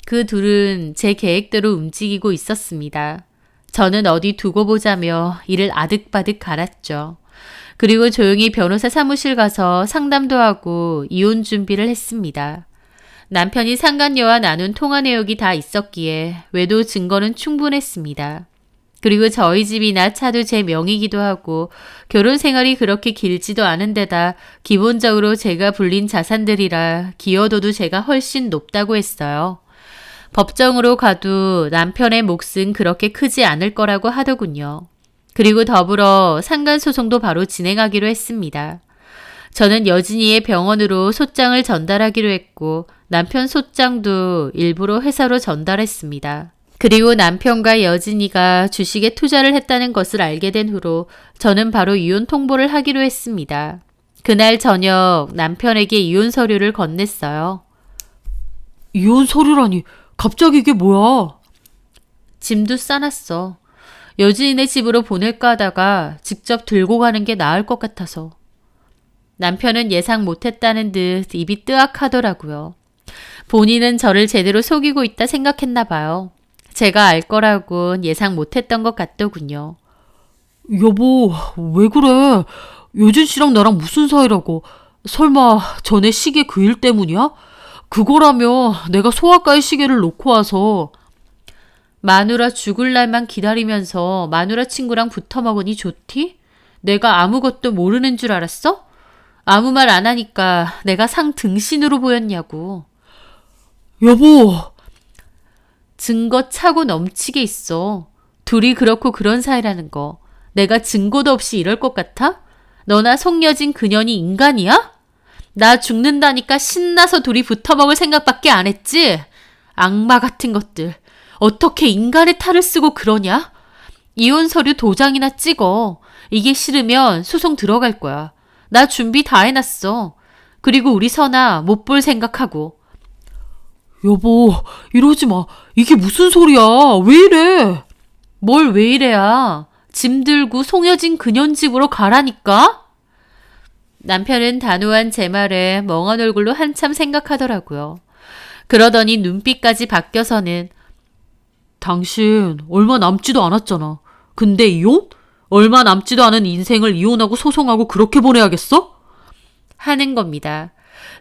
그 둘은 제 계획대로 움직이고 있었습니다. 저는 어디 두고 보자며 이를 아득바득 갈았죠. 그리고 조용히 변호사 사무실 가서 상담도 하고 이혼 준비를 했습니다. 남편이 상간녀와 나눈 통화 내역이 다 있었기에 외도 증거는 충분했습니다. 그리고 저희 집이나 차도 제 명의기도 하고 결혼 생활이 그렇게 길지도 않은 데다 기본적으로 제가 불린 자산들이라 기여도도 제가 훨씬 높다고 했어요. 법정으로 가도 남편의 몫은 그렇게 크지 않을 거라고 하더군요. 그리고 더불어 상간소송도 바로 진행하기로 했습니다. 저는 여진이의 병원으로 소장을 전달하기로 했고 남편 소장도 일부러 회사로 전달했습니다. 그리고 남편과 여진이가 주식에 투자를 했다는 것을 알게 된 후로 저는 바로 이혼 통보를 하기로 했습니다. 그날 저녁 남편에게 이혼 서류를 건넸어요. 이혼 서류라니 갑자기 이게 뭐야? 짐도 싸놨어. 여진이네 집으로 보낼까 하다가 직접 들고 가는 게 나을 것 같아서. 남편은 예상 못했다는 듯 입이 뜨악하더라고요. 본인은 저를 제대로 속이고 있다 생각했나 봐요. 제가 알 거라곤 예상 못했던 것 같더군요. 여보, 왜 그래? 여진 씨랑 나랑 무슨 사이라고? 설마 전에 시계 그 일 때문이야? 그거라며 내가 소아과에 시계를 놓고 와서. 마누라 죽을 날만 기다리면서 마누라 친구랑 붙어 먹으니 좋디? 내가 아무것도 모르는 줄 알았어? 아무 말 안 하니까 내가 상 등신으로 보였냐고. 여보, 증거 차고 넘치게 있어. 둘이 그렇고 그런 사이라는 거. 내가 증거도 없이 이럴 것 같아? 너나 속여진 그년이 인간이야? 나 죽는다니까 신나서 둘이 붙어먹을 생각밖에 안 했지? 악마 같은 것들. 어떻게 인간의 탈을 쓰고 그러냐? 이혼 서류 도장이나 찍어. 이게 싫으면 소송 들어갈 거야. 나 준비 다 해놨어. 그리고 우리 선아 못 볼 생각하고. 여보, 이러지 마. 이게 무슨 소리야? 왜 이래? 뭘 왜 이래야? 짐 들고 송여진 그년 집으로 가라니까? 남편은 단호한 제 말에 멍한 얼굴로 한참 생각하더라고요. 그러더니 눈빛까지 바뀌어서는 당신 얼마 남지도 않았잖아. 근데 이혼? 얼마 남지도 않은 인생을 이혼하고 소송하고 그렇게 보내야겠어? 하는 겁니다.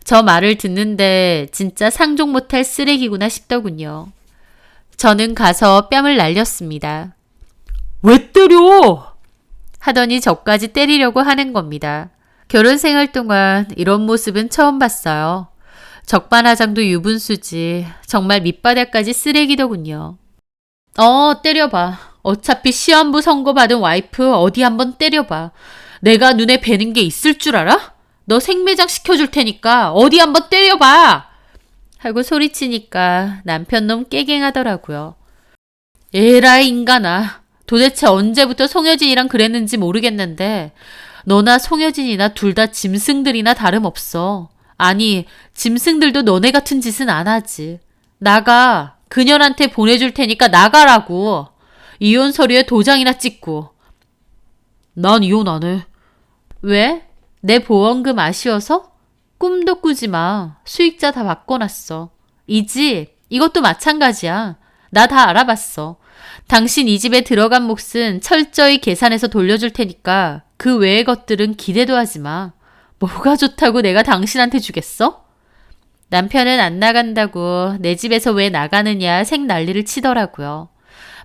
저 말을 듣는데 진짜 상종 못할 쓰레기구나 싶더군요. 저는 가서 뺨을 날렸습니다. 왜 때려? 하더니 저까지 때리려고 하는 겁니다. 결혼 생활 동안 이런 모습은 처음 봤어요. 적반하장도 유분수지 정말 밑바닥까지 쓰레기더군요. 때려봐. 어차피 시한부 선고받은 와이프 어디 한번 때려봐. 내가 눈에 뵈는 게 있을 줄 알아? 너 생매장 시켜줄 테니까 어디 한번 때려봐. 하고 소리치니까 남편 놈 깨갱하더라고요. 에라이 인간아. 도대체 언제부터 송여진이랑 그랬는지 모르겠는데 너나 송여진이나 둘 다 짐승들이나 다름없어. 아니 짐승들도 너네 같은 짓은 안 하지. 나가. 그녀한테 보내줄 테니까 나가라고. 이혼 서류에 도장이나 찍고. 난 이혼 안 해. 왜? 내 보험금 아쉬워서? 꿈도 꾸지 마. 수익자 다 바꿔놨어. 이 집, 이것도 마찬가지야. 나 다 알아봤어. 당신 이 집에 들어간 몫은 철저히 계산해서 돌려줄 테니까 그 외의 것들은 기대도 하지 마. 뭐가 좋다고 내가 당신한테 주겠어? 남편은 안 나간다고 내 집에서 왜 나가느냐 생난리를 치더라고요.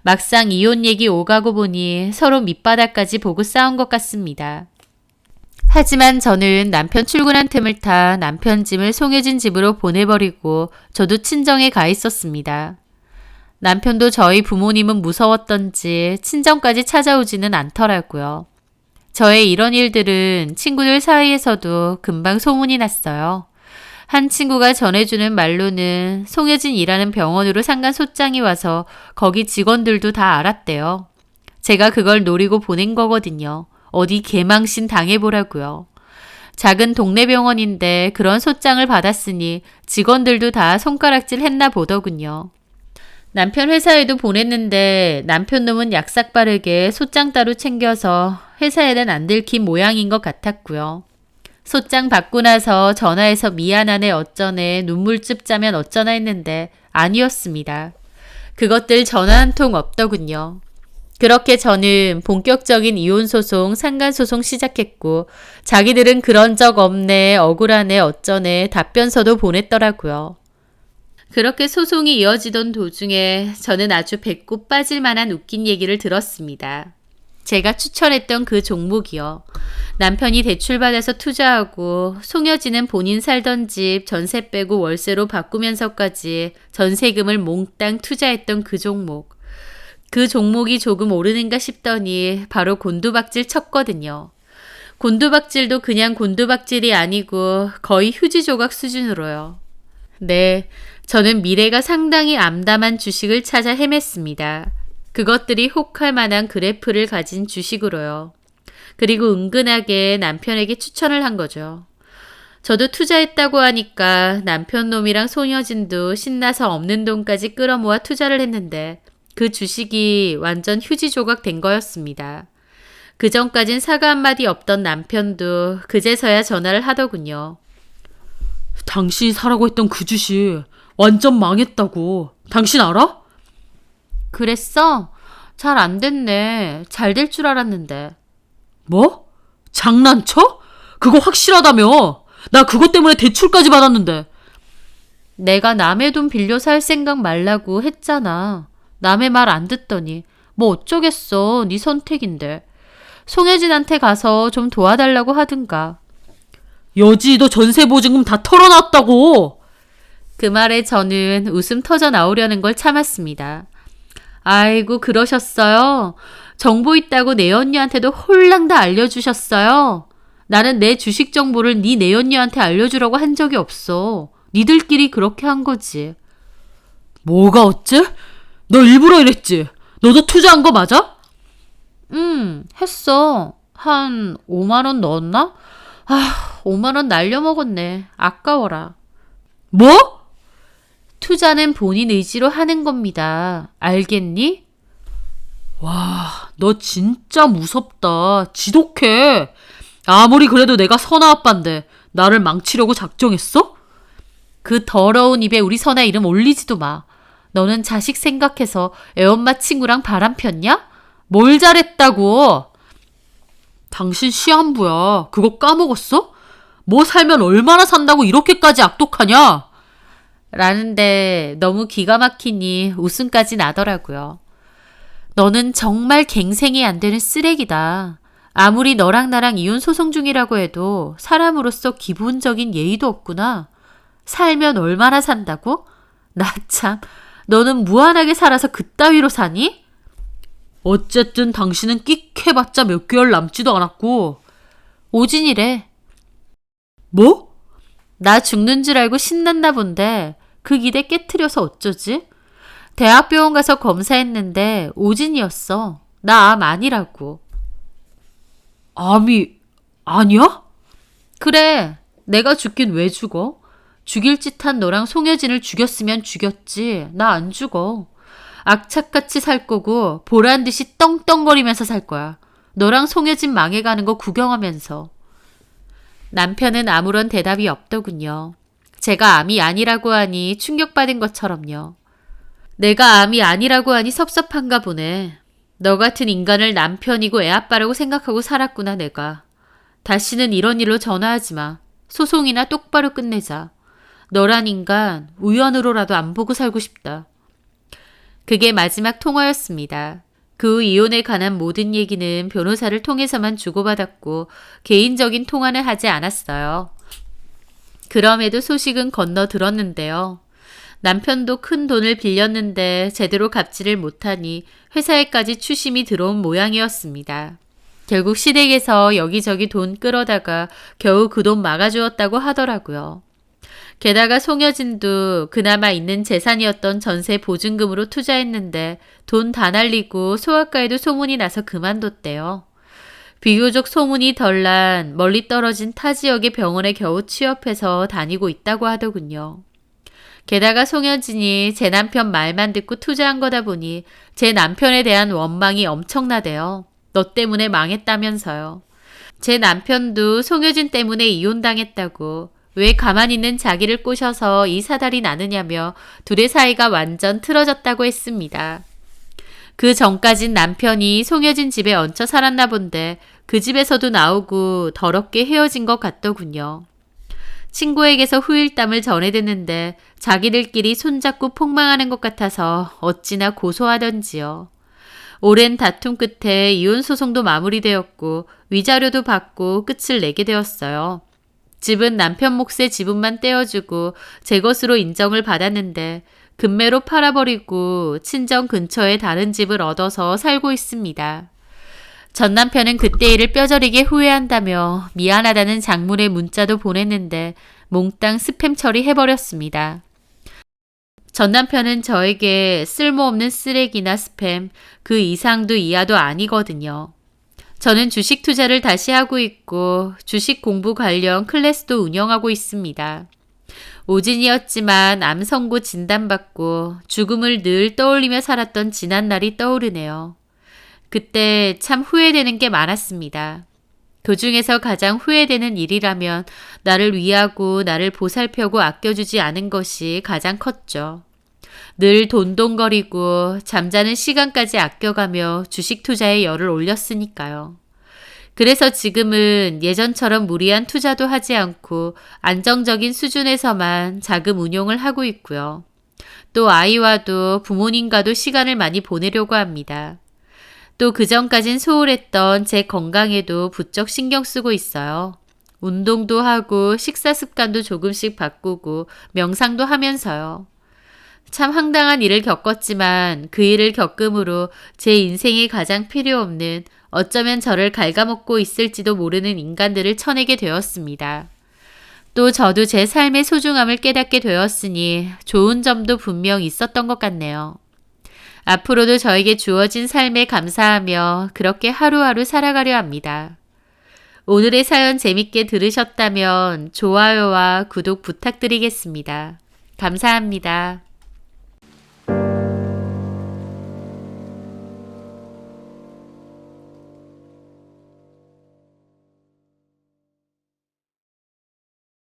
막상 이혼 얘기 오가고 보니 서로 밑바닥까지 보고 싸운 것 같습니다. 하지만 저는 남편 출근한 틈을 타 남편 짐을 송혜진 집으로 보내버리고 저도 친정에 가 있었습니다. 남편도 저희 부모님은 무서웠던지 친정까지 찾아오지는 않더라고요. 저의 이런 일들은 친구들 사이에서도 금방 소문이 났어요. 한 친구가 전해주는 말로는 송혜진이라는 병원으로 상간 소장이 와서 거기 직원들도 다 알았대요. 제가 그걸 노리고 보낸 거거든요. 어디 개망신 당해보라고요. 작은 동네 병원인데 그런 소장을 받았으니 직원들도 다 손가락질 했나 보더군요. 남편 회사에도 보냈는데 남편 놈은 약삭 빠르게 소장 따로 챙겨서 회사에는 안 들킨 모양인 것 같았고요. 소장 받고 나서 전화해서 미안하네 어쩌네 눈물즙 짜면 어쩌나 했는데 아니었습니다. 그것들 전화 한 통 없더군요. 그렇게 저는 본격적인 이혼소송, 상간소송 시작했고 자기들은 그런 적 없네, 억울하네, 어쩌네 답변서도 보냈더라고요. 그렇게 소송이 이어지던 도중에 저는 아주 배꼽 빠질 만한 웃긴 얘기를 들었습니다. 제가 추천했던 그 종목이요. 남편이 대출받아서 투자하고 송여진은 본인 살던 집 전세 빼고 월세로 바꾸면서까지 전세금을 몽땅 투자했던 그 종목. 그 종목이 조금 오르는가 싶더니 바로 곤두박질 쳤거든요. 곤두박질도 그냥 곤두박질이 아니고 거의 휴지 조각 수준으로요. 네, 저는 미래가 상당히 암담한 주식을 찾아 헤맸습니다. 그것들이 혹할 만한 그래프를 가진 주식으로요. 그리고 은근하게 남편에게 추천을 한 거죠. 저도 투자했다고 하니까 남편 놈이랑 소녀진도 신나서 없는 돈까지 끌어모아 투자를 했는데 그 주식이 완전 휴지 조각 된 거였습니다. 그 전까진 사과 한마디 없던 남편도 그제서야 전화를 하더군요. 당신이 사라고 했던 그 주식 완전 망했다고. 당신 알아? 그랬어? 잘 안 됐네. 잘 될 줄 알았는데. 뭐? 장난쳐? 그거 확실하다며. 나 그것 때문에 대출까지 받았는데. 내가 남의 돈 빌려서 할 생각 말라고 했잖아. 남의 말 안 듣더니 뭐 어쩌겠어. 네 선택인데. 송혜진한테 가서 좀 도와달라고 하든가. 여지도 전세보증금 다 털어놨다고. 그 말에 저는 웃음 터져 나오려는 걸 참았습니다. 아이고 그러셨어요. 정보 있다고 내 언니한테도 홀랑 다 알려주셨어요. 나는 내 주식 정보를 네 내언니한테 알려주라고 한 적이 없어. 니들끼리 그렇게 한 거지. 뭐가 어째? 너 일부러 이랬지? 너도 투자한 거 맞아? 했어. 한 5만 원 넣었나? 5만 원 날려먹었네. 아까워라. 뭐? 투자는 본인 의지로 하는 겁니다. 알겠니? 와, 너 진짜 무섭다. 지독해. 아무리 그래도 내가 선아 아빠인데 나를 망치려고 작정했어? 그 더러운 입에 우리 선아 이름 올리지도 마. 너는 자식 생각해서 애엄마 친구랑 바람 폈냐? 뭘 잘했다고? 당신 시한부야. 그거 까먹었어? 뭐 살면 얼마나 산다고 이렇게까지 악독하냐? 라는데 너무 기가 막히니 웃음까지 나더라고요. 너는 정말 갱생이 안 되는 쓰레기다. 아무리 너랑 나랑 이혼 소송 중이라고 해도 사람으로서 기본적인 예의도 없구나. 살면 얼마나 산다고? 나 참, 너는 무한하게 살아서 그따위로 사니? 어쨌든 당신은 끽해봤자 몇 개월 남지도 않았고. 오진이래. 뭐? 나 죽는 줄 알고 신났나 본데 그 기대 깨트려서 어쩌지? 대학병원 가서 검사했는데 오진이었어. 나 암 아니라고. 암이 아니야? 그래. 내가 죽긴 왜 죽어? 죽일 짓 한 너랑 송여진을 죽였으면 죽였지. 나 안 죽어. 악착같이 살 거고 보란 듯이 떵떵거리면서 살 거야. 너랑 송여진 망해가는 거 구경하면서. 남편은 아무런 대답이 없더군요. 제가 암이 아니라고 하니 충격받은 것처럼요. 내가 암이 아니라고 하니 섭섭한가 보네. 너 같은 인간을 남편이고 애아빠라고 생각하고 살았구나 내가. 다시는 이런 일로 전화하지 마. 소송이나 똑바로 끝내자. 너란 인간 우연으로라도 안 보고 살고 싶다. 그게 마지막 통화였습니다. 그 후 이혼에 관한 모든 얘기는 변호사를 통해서만 주고받았고 개인적인 통화는 하지 않았어요. 그럼에도 소식은 건너 들었는데요. 남편도 큰 돈을 빌렸는데 제대로 갚지를 못하니 회사에까지 추심이 들어온 모양이었습니다. 결국 시댁에서 여기저기 돈 끌어다가 겨우 그 돈 막아주었다고 하더라고요. 게다가 송여진도 그나마 있는 재산이었던 전세 보증금으로 투자했는데 돈 다 날리고 소아과에도 소문이 나서 그만뒀대요. 비교적 소문이 덜 난 멀리 떨어진 타 지역의 병원에 겨우 취업해서 다니고 있다고 하더군요. 게다가 송여진이 제 남편 말만 듣고 투자한 거다 보니 제 남편에 대한 원망이 엄청나대요. 너 때문에 망했다면서요. 제 남편도 송여진 때문에 이혼당했다고 왜 가만히 있는 자기를 꼬셔서 이 사달이 나느냐며 둘의 사이가 완전 틀어졌다고 했습니다. 그 전까진 남편이 송여진 집에 얹혀 살았나 본데 그 집에서도 나오고 더럽게 헤어진 것 같더군요. 친구에게서 후일담을 전해듣는데 자기들끼리 손잡고 폭망하는 것 같아서 어찌나 고소하던지요. 오랜 다툼 끝에 이혼 소송도 마무리되었고 위자료도 받고 끝을 내게 되었어요. 집은 남편 몫의 지분만 떼어주고 제 것으로 인정을 받았는데 금매로 팔아버리고 친정 근처에 다른 집을 얻어서 살고 있습니다. 전 남편은 그때 일을 뼈저리게 후회한다며 미안하다는 장문의 문자도 보냈는데 몽땅 스팸 처리해버렸습니다. 전 남편은 저에게 쓸모없는 쓰레기나 스팸 그 이상도 이하도 아니거든요. 저는 주식 투자를 다시 하고 있고 주식 공부 관련 클래스도 운영하고 있습니다. 오진이었지만 암 선고 진단받고 죽음을 늘 떠올리며 살았던 지난 날이 떠오르네요. 그때 참 후회되는 게 많았습니다. 그 중에서 가장 후회되는 일이라면 나를 위하고 나를 보살펴고 아껴주지 않은 것이 가장 컸죠. 늘 돈돈거리고 잠자는 시간까지 아껴가며 주식 투자에 열을 올렸으니까요. 그래서 지금은 예전처럼 무리한 투자도 하지 않고 안정적인 수준에서만 자금 운용을 하고 있고요. 또 아이와도 부모님과도 시간을 많이 보내려고 합니다. 또 그전까진 소홀했던 제 건강에도 부쩍 신경 쓰고 있어요. 운동도 하고 식사 습관도 조금씩 바꾸고 명상도 하면서요. 참 황당한 일을 겪었지만 그 일을 겪음으로 제 인생에 가장 필요 없는 어쩌면 저를 갉아먹고 있을지도 모르는 인간들을 쳐내게 되었습니다. 또 저도 제 삶의 소중함을 깨닫게 되었으니 좋은 점도 분명 있었던 것 같네요. 앞으로도 저에게 주어진 삶에 감사하며 그렇게 하루하루 살아가려 합니다. 오늘의 사연 재밌게 들으셨다면 좋아요와 구독 부탁드리겠습니다. 감사합니다.